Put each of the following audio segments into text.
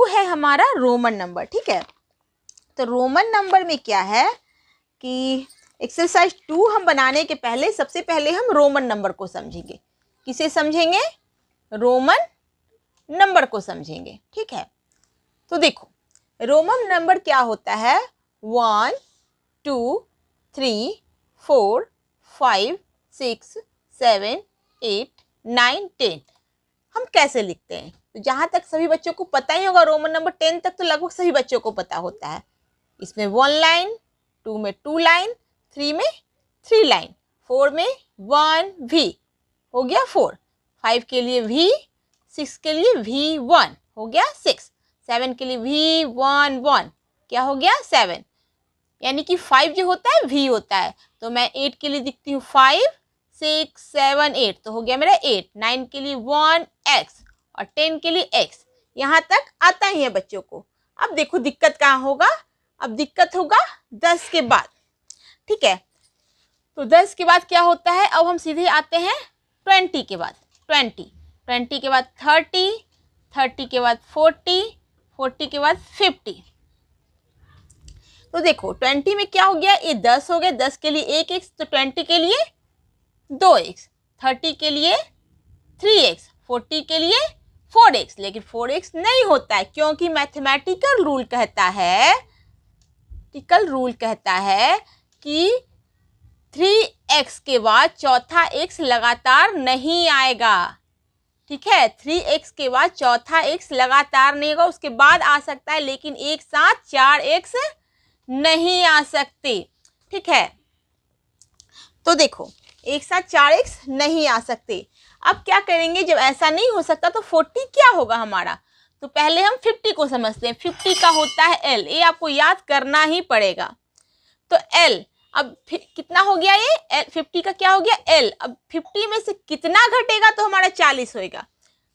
2 है हमारा Roman number, ठीक है। तो रोमन नंबर में क्या है कि एक्सरसाइज 2 हम बनाने के पहले सबसे पहले हम रोमन नंबर को समझेंगे। किसे समझेंगे? रोमन नंबर को समझेंगे, ठीक है। तो देखो रोमन नंबर क्या होता है, 1 2 3 4 5 6 7 8 9 10 हम कैसे लिखते हैं? तो जहाँ तक सभी बच्चों को पता ही होगा, रोमन नंबर 10 तक तो लगभग सभी बच्चों को पता होता है। इसमें 1 लाइन, 2 में 2 लाइन, 3 में 3 लाइन, 4 में 1 V हो गया 4, 5 के लिए V, 6 के लिए V1 हो गया 6, 7 के लिए V1 क्या हो गया 7, यानी कि 5 जो होता है V होता है। तो मैं 8 के लिए लिखती हूँ 5 6 7 8, तो हो गया मेरा 8, 9 के लिए 1X और 10 के लिए X। यहाँ तक आता ही है बच्चों को। अब देखो दिक्कत कहाँ होगा, अब दिक्कत होगा 10 के बाद, ठीक है। तो 10 के बाद क्या होता है, अब हम सीधे आते हैं 20 के बाद, 20 के बाद 30, 30 के बाद 40, 40 के बाद 50। तो देखो 20 में क्या हो गया, ये 10 हो गया, 10 के लिए 1x, तो 20 के लिए 2x, 30 के लिए 3x, 40 के लिए 4x। लेकिन 4x नहीं होता है, क्योंकि मैथमेटिकल रूल कहता है कि 3x के बाद चौथा x लगातार नहीं आएगा, ठीक है। 3x के बाद चौथा x लगातार नहीं होगा, उसके बाद आ सकता है, लेकिन एक साथ 4x नहीं आ सकते, ठीक है। तो देखो एक साथ 4x नहीं आ सकते। अब क्या करेंगे, जब ऐसा नहीं हो सकता तो 40 क्या होगा हमारा? तो पहले हम 50 को समझते हैं। 50 का होता है L, ये आपको याद करना ही पड़ेगा। तो L अब कितना हो गया, ये 50 का क्या हो गया L। अब 50 में से कितना घटेगा तो हमारा 40 होएगा,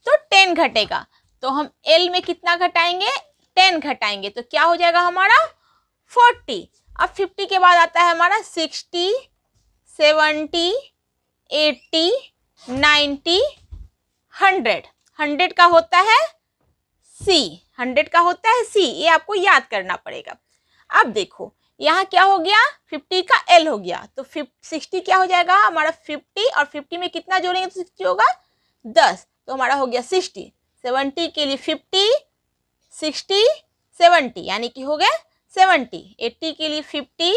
तो 10 घटेगा। तो हम L में कितना घटाएंगे, 10 घटाएंगे, तो क्या हो जाएगा हमारा 40। अब 50 के बाद आता है हमारा 60 70 80 90 100। 100 का होता है C, 100 का होता है C, ये आपको याद करना पड़ेगा। अब देखो यहाँ क्या हो गया, 50 का L हो गया, तो 60 क्या हो जाएगा हमारा 50, और 50 में कितना जोड़ेंगे तो 60 होगा 10, तो हमारा हो गया 60। 70 के लिए 50 60 70 यानी कि हो गया 70। 80 के लिए 50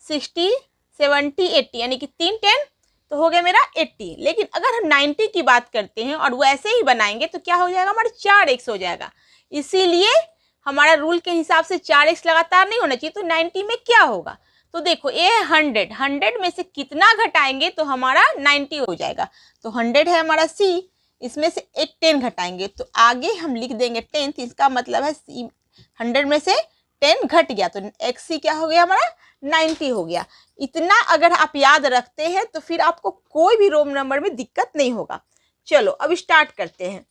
60 70 80 यानी कि 3 10, तो हो गया मेरा 80। लेकिन अगर हम 90 की बात करते हैं और वैसे ही बनाएंगे तो क्या हो जाएगा हमारा 4x हो जाएगा। इसीलिए हमारा रूल के हिसाब से 4x लगातार नहीं होना चाहिए। तो 90 में क्या होगा, तो देखो ये 100 में से कितना घटाएंगे तो हमारा 90 हो जाएगा। तो 100 है हमारा C, इसमें से एक 10 घटाएंगे तो आगे हम लिख देंगे 10, तो इसका मतलब है C 100 में से 10 घट गया, तो XC क्या हो गया हमारा 90 हो गया। इतना अगर आप याद रखते हैं तो फिर आपको कोई भी रोमन नंबर में दिक्कत नहीं होगा। चलो अब स्टार्ट करते हैं।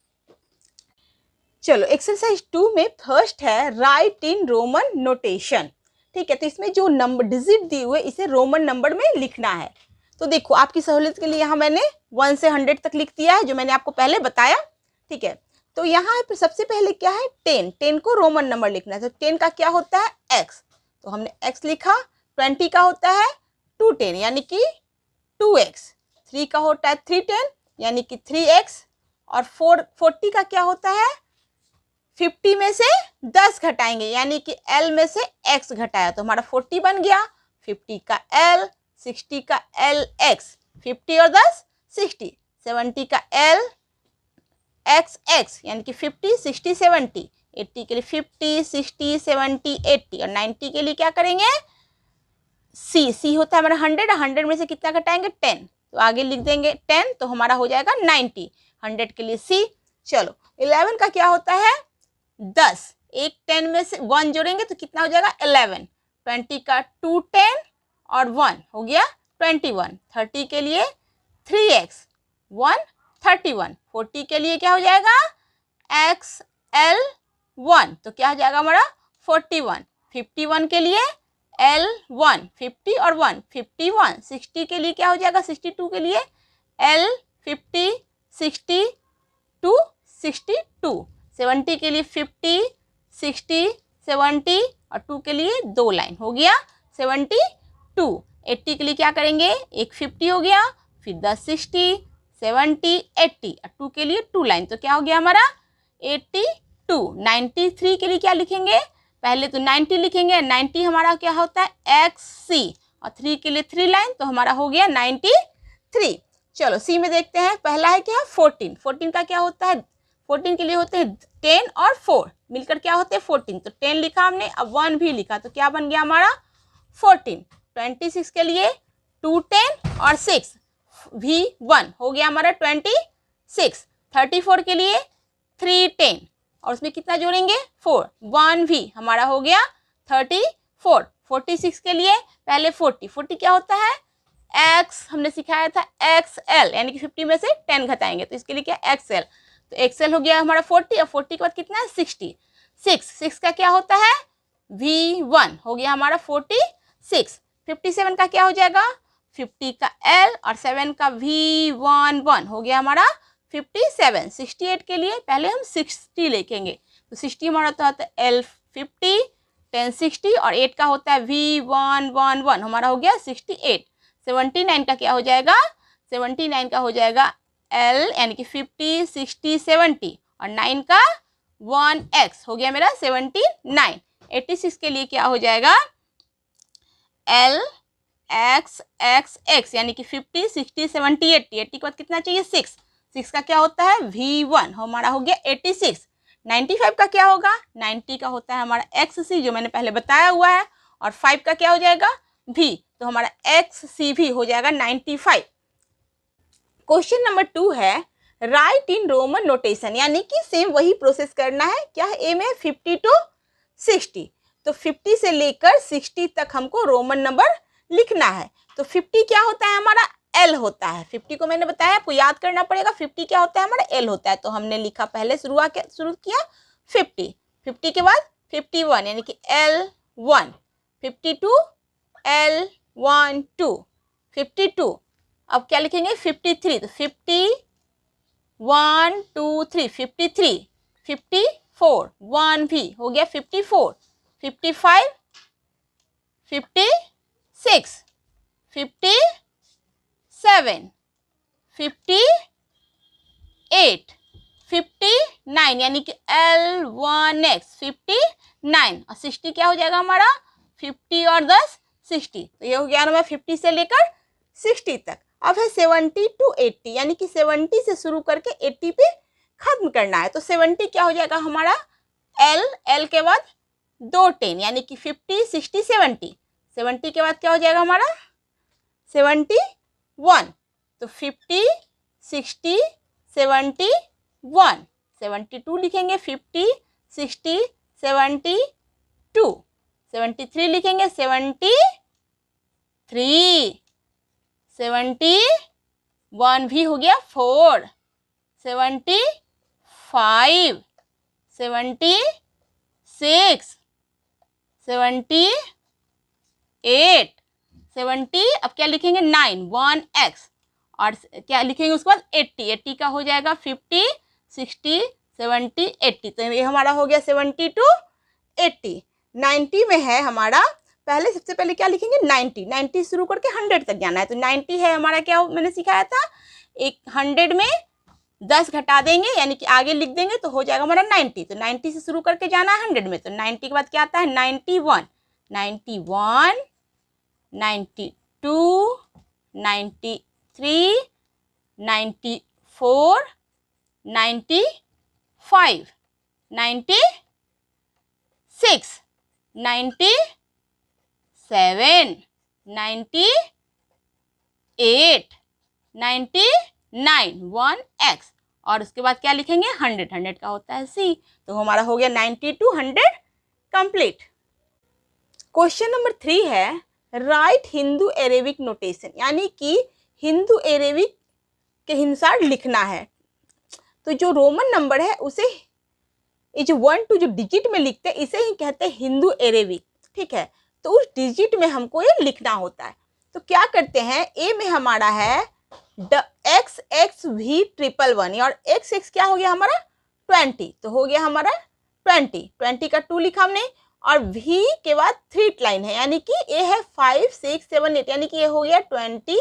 चलो एक्सरसाइज 2 में फर्स्ट है राइट इन रोमन नोटेशन, ठीक है। तो इसमें जो नंबर डिजिट दिए हुए इसे रोमन नंबर में लिखना है। तो देखो आपकी सहूलियत के लिए यहाँ मैंने 1 से 100 तक लिख दिया है, जो मैंने आपको पहले बताया, ठीक है। तो यहाँ पर सबसे पहले क्या है 10 को रोमन नंबर लिखना है। तो 10 का क्या होता है x, तो हमने x लिखा। 20 का होता है 210 यानी कि 2x। 3 का होता है 310 यानी कि 3x। और 40 का क्या होता है 50 में से 10 घटाएंगे यानी कि L में से x घटाया तो हमारा 40 बन गया। 50 का L, 60 का LX, 50 और 10 60, 70 का L XX यानी कि 50 60 70, 80 के लिए 50 60 70 80 और 90 के लिए क्या करेंगे C होता है हमारा 100 में से कितना घटाएंगे 10, तो आगे लिख देंगे 10 तो हमारा हो जाएगा 90। 100 के लिए C। चलो 11 का क्या होता है 10, एक 10 में से 1 जोड़ेंगे तो कितना हो जाएगा 11। 20 का 2 10 और 1 हो गया 21। 30 के लिए 3x 1 31। 40 के लिए क्या हो जाएगा XL 1 तो क्या हो जाएगा हमारा 41। 51 के लिए L1 50 और 1 51। 60 के लिए क्या हो जाएगा 62 के लिए L 50 60 2 62। 70 के लिए 50 60, 70 और 2 के लिए 2 लाइन हो गया 72। 80 के लिए क्या करेंगे, एक 50 हो गया, फिर 10 60, 70, 80 और 2 के लिए 2 लाइन, तो क्या हो गया हमारा 82। 93 के लिए क्या लिखेंगे, पहले तो 90 लिखेंगे, 90 हमारा क्या होता है XC और 3 के लिए 3 लाइन, तो हमारा हो गया 93। चलो सी में देखते हैं, पहला है क्या 14। 14 का क्या होता है, 14 के लिए होते हैं 10 और 4 मिलकर क्या होते हैं 14, तो 10 लिखा हमने, अब 1 भी लिखा, तो क्या बन गया हमारा 14। 26 के लिए 2 10 और 6 भी 1 हो गया हमारा 26। 34 के लिए 3 10 और उसमें कितना जोड़ेंगे 4, 1 भी हमारा हो गया 34। 46 के लिए पहले 40 क्या होता है x, हमने सिखाया था XL, यानी कि 50 में से 10 घटाएंगे, तो इसके लिए क्या XL, तो XL हो गया हमारा 40 और 40 के बाद कितना है 60। 6 का क्या होता है V1 हो गया हमारा 46। 57 का क्या हो जाएगा 50 का L और 7 का V11 हो गया हमारा 57। 68 के लिए पहले हम 60 लिखेंगे, तो 60 हमारा तो होता है L50, 10 60 और 8 का होता है V111 हमारा हो गया 68। 79 का क्या हो जाएगा, 79 का हो जाएगा L यानी कि 50 60 70 और 9 का 1x हो गया मेरा 79। 86 के लिए क्या हो जाएगा L x x x यानी कि 50 60 70 80। 80 के बाद कितना चाहिए 6, 6 का क्या होता है V1 हमारा हो गया 86। 95 का क्या होगा, 90 का होता है हमारा XC जो मैंने पहले बताया हुआ है, और 5 का क्या हो जाएगा V, तो हमारा XC भी हो जाएगा 95। क्वेश्चन नंबर 2 है राइट इन रोमन नोटेशन, यानी कि सेम वही प्रोसेस करना है, क्या है ए में 50 to 60, तो 50 से लेकर 60 तक हमको रोमन नंबर लिखना है। तो 50 क्या होता है हमारा L होता है, 50 को मैंने बताया आपको याद करना पड़ेगा, 50 क्या होता है हमारा L होता है, तो हमने लिखा पहले शुरू किया 50, 50 के बाद 51 यानी कि L1, 52 L1 2, 52, अब क्या लिखेंगे 53, तो 50 1 2 3 53, 54 1 भी हो गया 54, 55 56 57 58 59 यानी कि L1x 59 और 60 क्या हो जाएगा हमारा 50 और 10 60, तो ये हो गया हमारा 50 से लेकर 60 तक। अब है 70 to 80 यानी कि 70 से शुरू करके 80 पे खत्म करना है, तो 70 क्या हो जाएगा हमारा L के बाद 2 10 यानी कि 50 60 70, 70 के बाद क्या हो जाएगा हमारा 71, तो 50 60 71, 72 लिखेंगे 50 60 72, 73 लिखेंगे 73, 71 भी हो गया 4, 75 76 78 70, अब क्या लिखेंगे 9 1x और क्या लिखेंगे उसके बाद 80, 80 का हो जाएगा 50 60 70 80, तो ये हमारा हो गया 70 to 80। 90 में है हमारा, पहले सबसे पहले क्या लिखेंगे 90, 90 शुरू करके 100 तक जाना है, तो 90 है हमारा क्या मैंने सिखाया था, एक 100 में 10 घटा देंगे यानी कि आगे लिख देंगे तो हो जाएगा हमारा 90, तो 90 से शुरू करके जाना है 100 में, तो 90 के बाद क्या आता है 91 91 92 93 94 95 96 97 98 99 1x और उसके बाद क्या लिखेंगे 100, 100 का होता है C, तो हमारा हो गया 90 to 100 कंप्लीट। क्वेश्चन नंबर 3 है राइट हिंदू अरेबिक नोटेशन, यानी कि हिंदू अरेबिक के अनुसार लिखना है, तो जो रोमन नंबर है उसे ये जो 1 2 जो डिजिट में लिखते हैं इसे ही कहते हैं हिंदू अरेबिक, ठीक है, तो उस डिजिट में हमको ये लिखना होता है। तो क्या करते हैं, ए में हमारा है XXV111 और XX क्या हो गया हमारा 20, तो हो गया हमारा 20 का 2 लिखा हमने, और V के बाद 3 लाइन है, यानी कि ये है 5 6 7 8, यानी कि ये हो गया 28।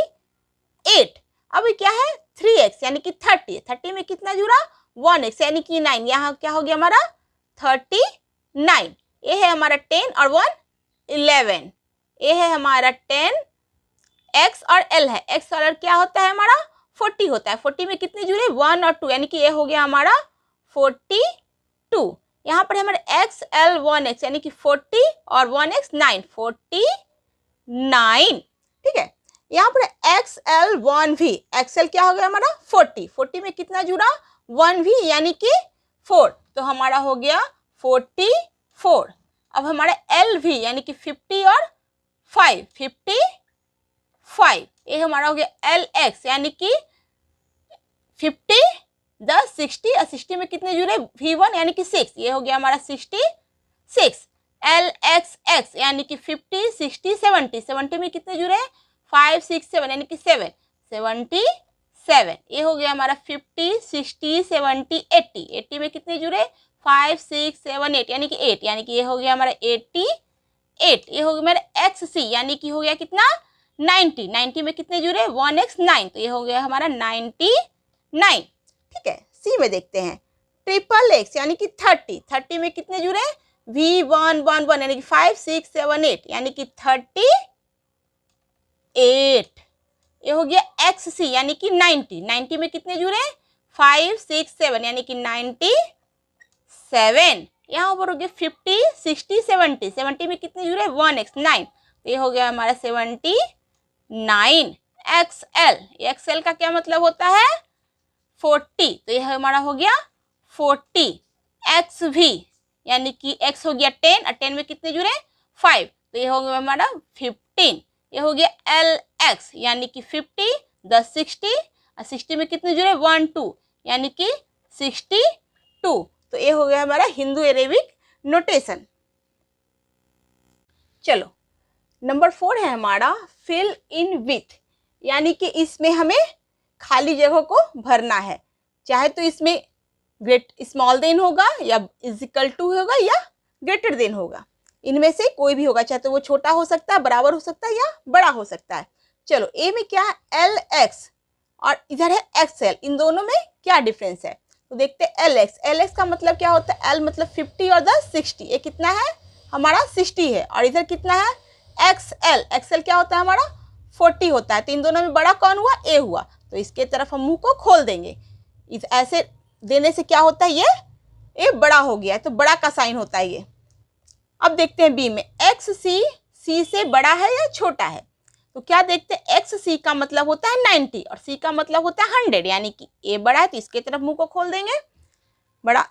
अब क्या है 3x यानी कि 30 में कितना जुड़ा 1x यानी कि 9, यहाँ क्या हो गया हमारा 39। ये है हमारा 10 और 1 11, ये है हमारा 10, x और l है, x और l क्या होता है हमारा 40 होता है। 40 में कितने जुड़े 1 और 2, यानी कि ये हो गया हमारा 42। यहाँ पर हमारे x l 1x यानी कि 40 और 1x 9, 49। ठीक है, यहाँ पर x l 1v, xl क्या हो गया हमारा 40 में कितना जुड़ा 1v यानी कि 4, तो हमारा हो गया 44। अब हमारा lv यानी कि 50 और 5, 55, ये हमारा हो गया lx यानी कि 50 10 60, और 60 में कितने जुड़े v1 यानी कि 6, ये हो गया हमारा 66। lxx यानी कि 50 60 70, 70 में कितने जुड़े 5 6 7 यानी कि 7, 77, ये हो गया हमारा 50 60 70 80, 80 में कितने जुड़े 5 6 7 8 यानी कि 8, यानी कि ये हो गया हमारा 88। ये हो गया मेरा xc यानी कि हो गया कितना 90, 90 में कितने जुड़े 1x 9, तो ये हो गया हमारा 99। ठीक है, सी में देखते हैं ट्रिपल एक्स यानी कि 30, 30 में कितने जुड़े v1 1 1 यानी कि 5 6 7 8 यानी कि 38। ये हो गया xc यानी कि 90, 90 में कितने जुड़े 5 6 7 यानी कि 97। यहाँ पर हो गया 50 60 70, 70 में कितने जुड़े 1x 9, तो ये हो गया हमारा 79। xl, xl का क्या मतलब होता है 40, तो यह हमारा हो गया 40। xv यानी कि x हो गया 10, और 10 में कितने जुड़े 5, तो ये हो गया हमारा 15। ये हो गया lx यानी कि 50 10 60, और 60 में कितने जुड़े 1 2 यानी कि 62, तो ये हो गया हमारा हिंदू अरेबिक नोटेशन। चलो नंबर 4 है हमारा फिल इन विथ, यानी कि इसमें हमें खाली जगह को भरना है, चाहे तो इसमें ग्रेट स्मॉल देन होगा या इजिकल टू होगा या ग्रेटर देन होगा, इनमें से कोई भी होगा, चाहे तो वो छोटा हो सकता है, बराबर हो सकता है या बड़ा हो सकता है। चलो ए में क्या है lx और इधर है xl, इन दोनों में क्या डिफरेंस है तो देखते हैं lx। lx का मतलब क्या होता है, l मतलब 50 और 10 60, ये कितना है हमारा 60 है, और इधर कितना है xl, xl क्या होता है हमारा 40 होता है, तो इन दोनों में बड़ा कौन हुआ a हुआ, तो इसके तरफ हम मुंह को खोल देंगे, इस ऐसे देने से क्या होता है ये बड़ा हो गया है, तो बड़ा का साइन होता है ये। अब देखते हैं बी में xc c से बड़ा है या छोटा है, तो क्या देखते हैं xc का मतलब होता है 90 और c का मतलब होता है 100, यानी कि a बड़ा है तो इसके तरफ मुंह को खोल देंगे बड़ा।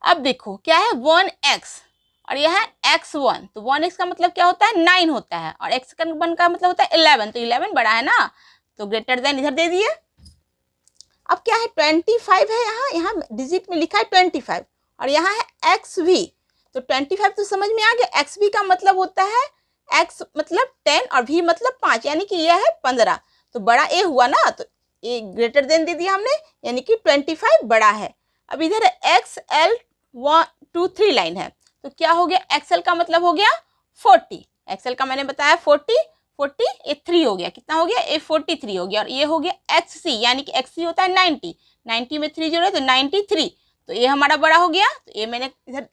अब देखो क्या है 1x और यह है x1, तो 1x का मतलब क्या होता है 9 होता है, और x1 का मतलब होता है 11, तो 11 बड़ा है ना, तो ग्रेटर देन इधर दे दिए। अब क्या है 25 है, यहाँ डिजिट में लिखा है 25, और यहाँ है xv, तो 25 तो समझ में आ गया, xv का मतलब होता है x मतलब 10 और v मतलब 5, यानी कि यह है 15, तो बड़ा a हुआ ना, तो ये ग्रेटर देन दे दिया हमने, यानी कि 25 बड़ा है। अब इधर xl 1 2 3 लाइन है, तो क्या हो गया xl का मतलब हो गया 40, xl का मैंने बताया 40 ये 3 हो गया, कितना हो गया ये 43 हो गया, और ये हो गया xc यानी कि xc होता है 90, 90 में 3 जोड़े तो 93, तो ये हमारा बड़ा हो गया, तो ये मैंने इधर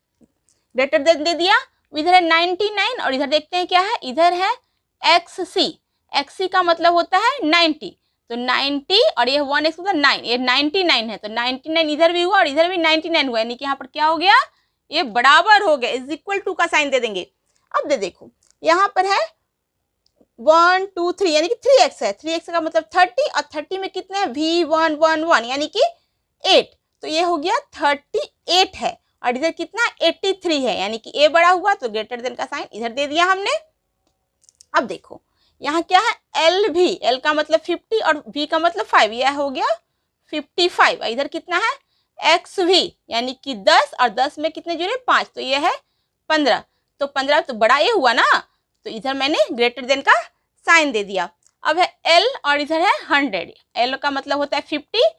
ग्रेटर देन दे दिया। इधर है 99 और इधर देखते हैं क्या है, इधर है xc, xc का मतलब होता है 90, तो 90 और ये 1x होता है 9, ये 99 है, तो 99 इधर भी हुआ और इधर भी 99 हुआ, यानी कि यहाँ पर क्या हो गया ये बराबर हो गया, इज इक्वल टू का साइन दे देंगे। अब देखो यहाँ पर है 1 2 3 यानी कि 3x है, 3x का मतलब 30 और 30 में कितने हैं v1 1 1 यानी कि 8, तो ये हो गया 38 है, और इधर कितना 83 है, यानी कि a बड़ा हुआ तो ग्रेटर देन का साइन इधर दे दिया हमने। अब देखो यहाँ क्या है lv, l का मतलब 50 और v का मतलब 5, यह हो गया 55, और इधर कितना है xv यानी कि 10 और 10 में कितने जुड़े 5, तो ये है 15, तो 15 तो बड़ा ये हुआ ना, तो इधर मैंने ग्रेटर देन का साइन दे दिया। अब है l और इधर है 100, l का मतलब होता है 50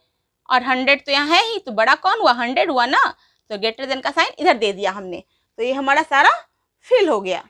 और 100 तो यहाँ है ही, तो बड़ा कौन हुआ 100 हुआ ना, तो ग्रेटर देन का साइन इधर दे दिया हमने, तो ये हमारा सारा फिल हो गया।